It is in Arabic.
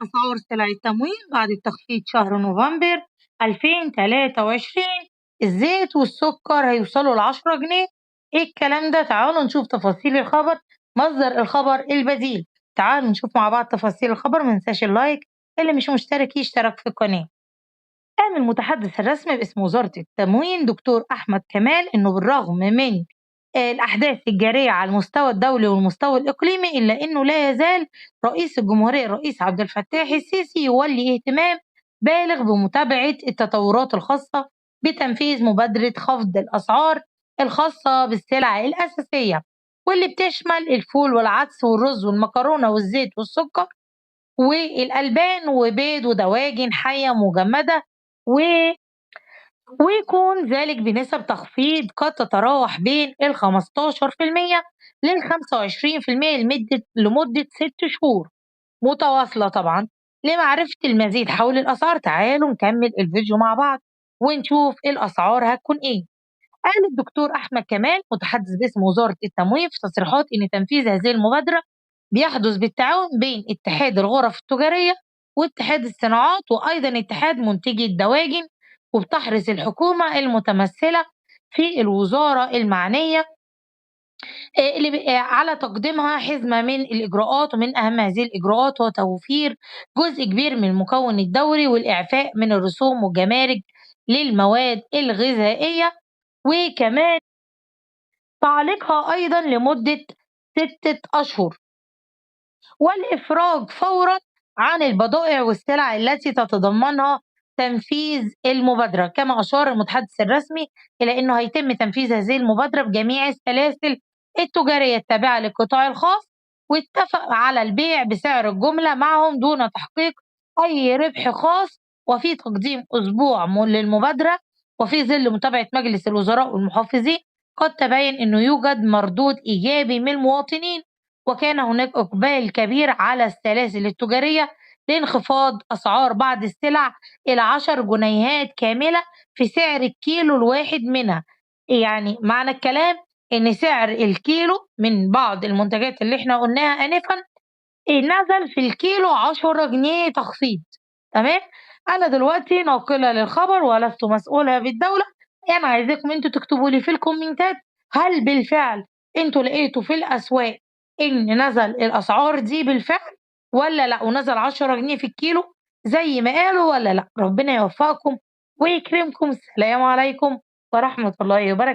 أسعار سلع التموين بعد التخفيض شهر نوفمبر 2023. الزيت والسكر هيوصلوا ل10 جنيه. إيه الكلام ده؟ تعالوا نشوف تفاصيل الخبر. مصدر الخبر البديل. تعالوا نشوف مع بعض تفاصيل الخبر، منساش اللايك، اللي مش مشترك يشترك في القناة. قال المتحدث الرسمي باسم وزارة التموين دكتور أحمد كمال إنه بالرغم من الأحداث الجارية على المستوى الدولي والمستوى الإقليمي، إلا إنه لا يزال رئيس الجمهورية الرئيس عبد الفتاح السيسي يولي اهتمام بالغ بمتابعة التطورات الخاصة بتنفيذ مبادرة خفض الأسعار الخاصة بالسلع الأساسية، واللي بتشمل الفول والعدس والرز والمكرونة والزيت والسكر والألبان وبيض ودواجن حية مجمدة، و ويكون ذلك بنسب تخفيض قد تتراوح بين ال15% لل25% لمدة 6 شهور متواصلة طبعًا. لمعرفة المزيد حول الأسعار تعالوا نكمل الفيديو مع بعض ونشوف الأسعار هتكون إيه. قال الدكتور أحمد كمال متحدث باسم وزارة التموين في تصريحات إن تنفيذ هذه المبادرة بيحدث بالتعاون بين اتحاد الغرف التجارية واتحاد الصناعات وأيضا اتحاد منتجي الدواجن، وبتحرص الحكومة المتمثلة في الوزارة المعنية على تقديمها حزمة من الإجراءات، ومن أهم هذه الإجراءات هو توفير جزء كبير من المكون الدوري والإعفاء من الرسوم والجمارك للمواد الغذائية، وكمان تعليقها أيضًا لمدة 6 أشهر، والإفراج فورًا عن البضائع والسلع التي تتضمنها تنفيذ المبادرة. كما أشار المتحدث الرسمي إلى أنه هيتم تنفيذ هذه المبادرة بجميع السلاسل التجارية التابعة للقطاع الخاص، واتفق على البيع بسعر الجملة معهم دون تحقيق أي ربح خاص، وفي تقديم أسبوع للمبادرة. وفي ظل متابعة مجلس الوزراء والمحافظين قد تبين أنه يوجد مردود إيجابي من المواطنين، وكان هناك إقبال كبير على السلاسل التجارية لانخفاض أسعار بعض السلع إلى 10 جنيهات كاملة في سعر الكيلو الواحد منها. يعني معنى الكلام إن سعر الكيلو من بعض المنتجات اللي إحنا قلناها آنفا نزل في الكيلو 10 جنيه تخفيض. تمام. أنا دلوقتي ناقلة للخبر ولست مسؤولة بالدولة. أنا عايزاكم أنتوا تكتبوا لي في الكومنتات هل بالفعل أنتوا لقيتوا في الأسواق إن نزل الأسعار دي بالفعل والّا لأ، ونزل 10 جنيه في الكيلو زي ما قالوا والّا لأ. ربنا يوفقكم ويكرمكم. السلام عليكم ورحمة الله وبركاته.